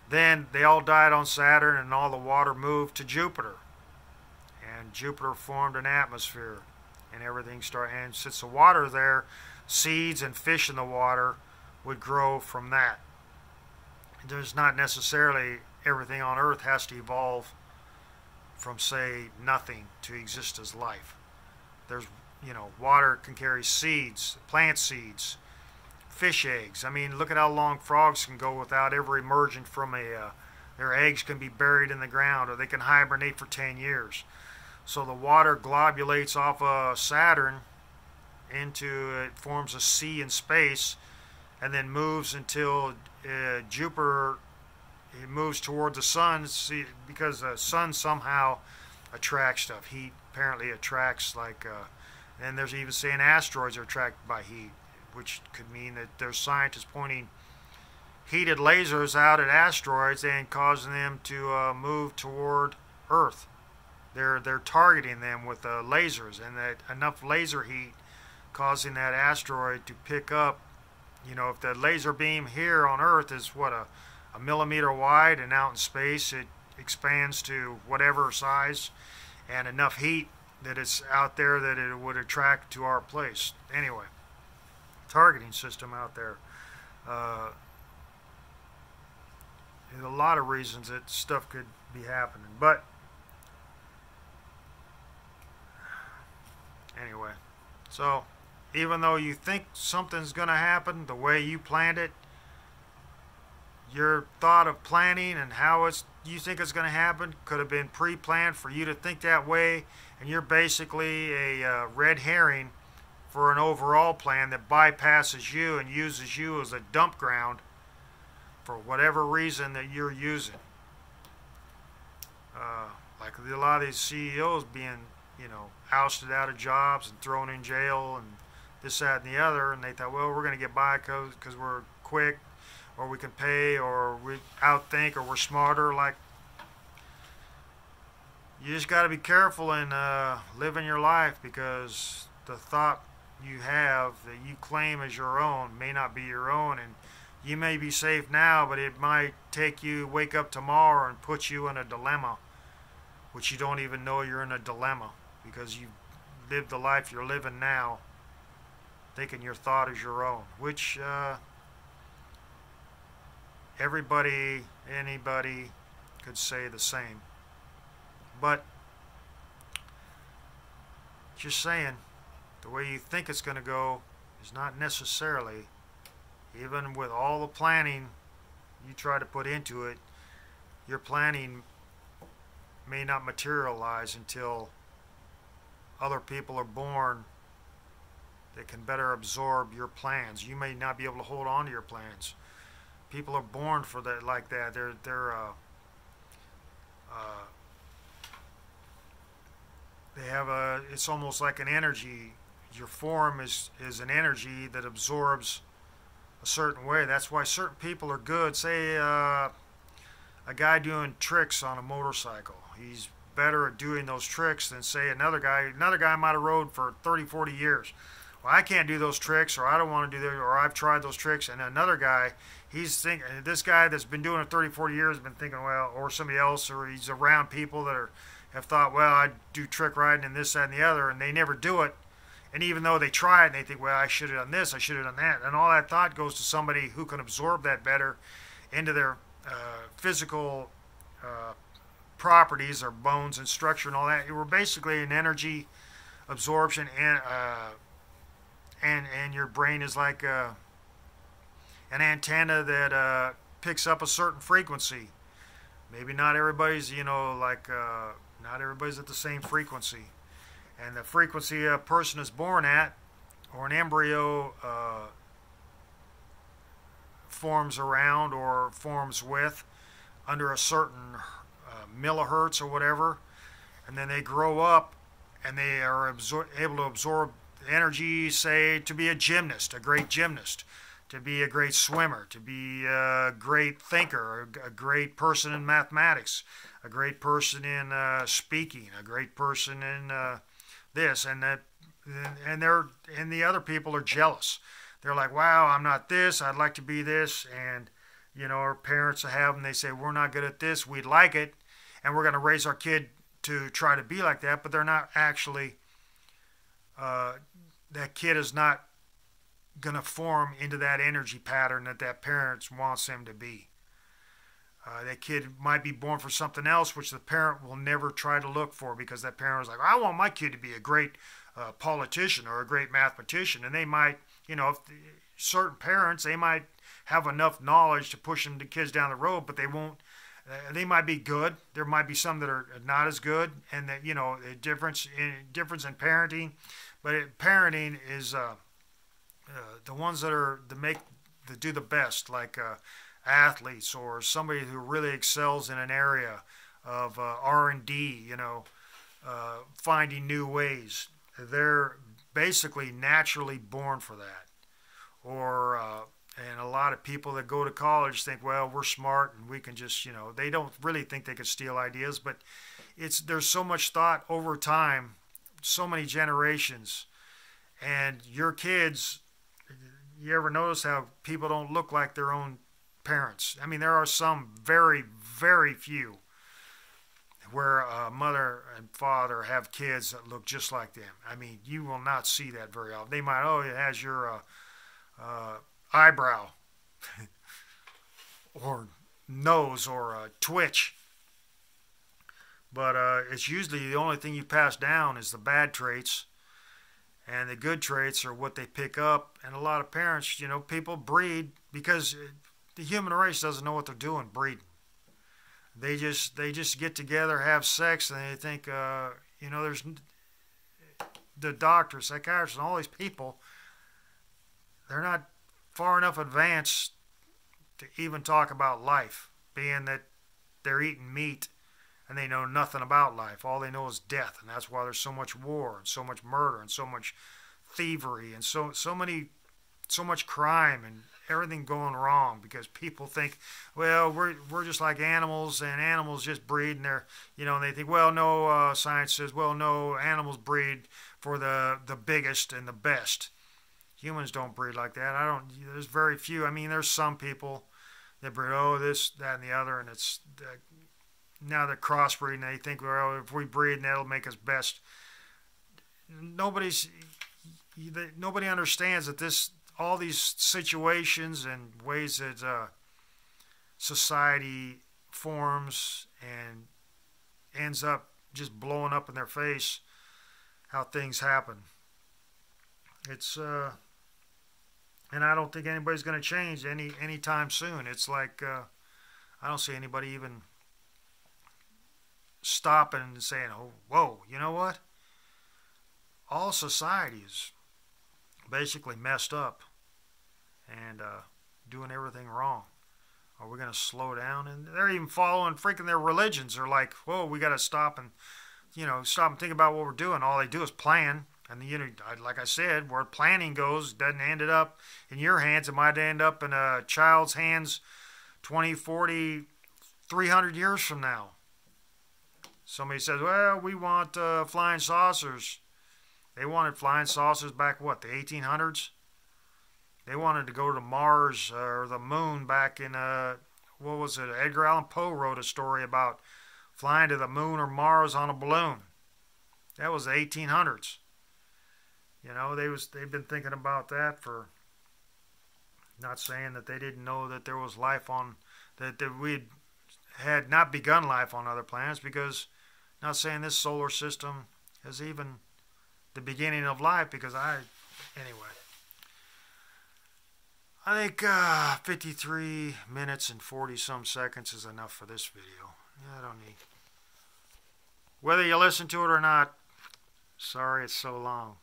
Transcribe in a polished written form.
Then they all died on Saturn, and all the water moved to Jupiter. And Jupiter formed an atmosphere, and everything started. And since the water there, seeds and fish in the water would grow from that. There's not necessarily everything on Earth has to evolve from, say, nothing to exist as life. There's, water can carry seeds, plant seeds, fish eggs. I mean, look at how long frogs can go without ever emerging from their eggs can be buried in the ground, or they can hibernate for 10 years. So the water globulates off of Saturn it forms a sea in space, and then moves until Jupiter, it moves toward the sun, because the sun somehow attracts stuff. Heat apparently attracts, and there's even saying asteroids are attracted by heat, which could mean that there's scientists pointing heated lasers out at asteroids and causing them to move toward Earth. They're targeting them with lasers, and that enough laser heat causing that asteroid to pick up. If the laser beam here on Earth is a millimeter wide, and out in space it expands to whatever size, and enough heat that it's out there that it would attract to our place. Anyway, targeting system out there. There's a lot of reasons that stuff could be happening, but anyway, so even though you think something's going to happen the way you planned it, your thought of planning and how you think it's going to happen could have been pre-planned for you to think that way, and you're basically a red herring for an overall plan that bypasses you and uses you as a dump ground for whatever reason that you're using. Like a lot of these CEOs being, ousted out of jobs and thrown in jail and this, that, and the other, and they thought, well, we're going to get by because we're quick, or we can pay, or we outthink, or we're smarter. Like, you just got to be careful in living your life, because the thought you have that you claim as your own may not be your own, and you may be safe now, but it might wake up tomorrow and put you in a dilemma, which you don't even know you're in a dilemma, because you live the life you're living now thinking your thought is your own, which anybody could say the same. But just saying, the way you think it's going to go is not necessarily, even with all the planning you try to put into it, your planning may not materialize until other people are born that can better absorb your plans. You may not be able to hold on to your plans. People are born for that, like that. They have it's almost like an energy. Your form is an energy that absorbs a certain way. That's why certain people are good. Say a guy doing tricks on a motorcycle. He's better at doing those tricks than, say, another guy. Another guy might have rode for 30, 40 years. Well, I can't do those tricks, or I don't want to do that, or I've tried those tricks. And another guy, this guy that's been doing it 30, 40 years has been thinking, well, or somebody else, or he's around people that have thought, well, I do trick riding and this, that, and the other, and they never do it. And even though they try it, and they think, well, I should have done this, I should have done that. And all that thought goes to somebody who can absorb that better into their physical properties, or bones and structure and all that. We're basically an energy absorption, and your brain is like an antenna that picks up a certain frequency. Maybe not everybody's, not everybody's at the same frequency. And the frequency a person is born at, or an embryo forms around or forms with, under a certain millihertz or whatever, and then they grow up and they are able to absorb energy, say, to be a gymnast, a great gymnast, to be a great swimmer, to be a great thinker, a great person in mathematics, a great person in speaking, a great person in this, and the other people are jealous. They're like, wow, I'm not this, I'd like to be this, and you know, our parents have them. They say, we're not good at this. We'd like it. And we're going to raise our kid to try to be like that. But they're not actually, that kid is not going to form into that energy pattern that that parent wants him to be. That kid might be born for something else, which the parent will never try to look for, because that parent is like, I want my kid to be a great politician or a great mathematician. And they might, you know, if certain parents, they might have enough knowledge to push them to kids down the road, but they won't. They might be good. There might be some that are not as good, and that, you know, a difference in parenting. But parenting is the ones that do the best, like athletes or somebody who really excels in an area of R&D, you know, finding new ways. They're basically naturally born for that. Or and a lot of people that go to college think, well, we're smart and we can just, you know, they don't really think they could steal ideas, but there's so much thought over time, so many generations, and your kids. You ever notice how people don't look like their own parents? I mean, there are some very, very few where a mother and father have kids that look just like them. I mean, you will not see that very often. They might, oh, it has your eyebrow or nose or twitch. But it's usually the only thing you pass down is the bad traits. And the good traits are what they pick up. And a lot of parents, you know, people breed because the human race doesn't know what they're doing breeding. They just get together, have sex, and they think, you know, there's the doctors, psychiatrists, and all these people, they're not far enough advanced to even talk about life, being that they're eating meat and they know nothing about life. All they know is death, and that's why there's so much war and so much murder and so much thievery and so much crime and everything going wrong, because people think, well, we're just like animals, and animals just breed, and they're, you know, and they think, well, no, science says, well, no, animals breed for the biggest and the best. Humans don't breed like that. There's very few. I mean, there's some people that breed, oh, this, that, and the other, and it's now they're crossbreeding. They think, well, if we breed, that'll make us best. Nobody understands that all these situations and ways that society forms and ends up just blowing up in their face, how things happen. It's and I don't think anybody's going to change anytime soon. It's like I don't see anybody even stopping and saying, oh, whoa, you know what? All society is basically messed up and doing everything wrong. Are we going to slow down? And they're even following freaking their religions. They're like, whoa, we got to stop and, you know, stop and think about what we're doing. All they do is plan. And, you know, like I said, where planning goes doesn't end up in your hands. It might end up in a child's hands 20, 40, 300 years from now. Somebody says, well, we want flying saucers. They wanted flying saucers back, what, the 1800s? They wanted to go to Mars or the moon back in, what was it? Edgar Allan Poe wrote a story about flying to the moon or Mars on a balloon. That was the 1800s. You know, they've been thinking about that for, not saying that they didn't know that there was life on, that we had not begun life on other planets, because, not saying this solar system is even the beginning of life, because anyway. I think 53 minutes and 40 some seconds is enough for this video. I don't need, whether you listen to it or not, sorry it's so long.